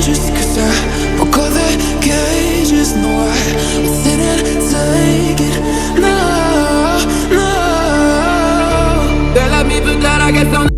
just 'cause I broke all the cages. No, I didn't take it. No, no. They let me, but that I get so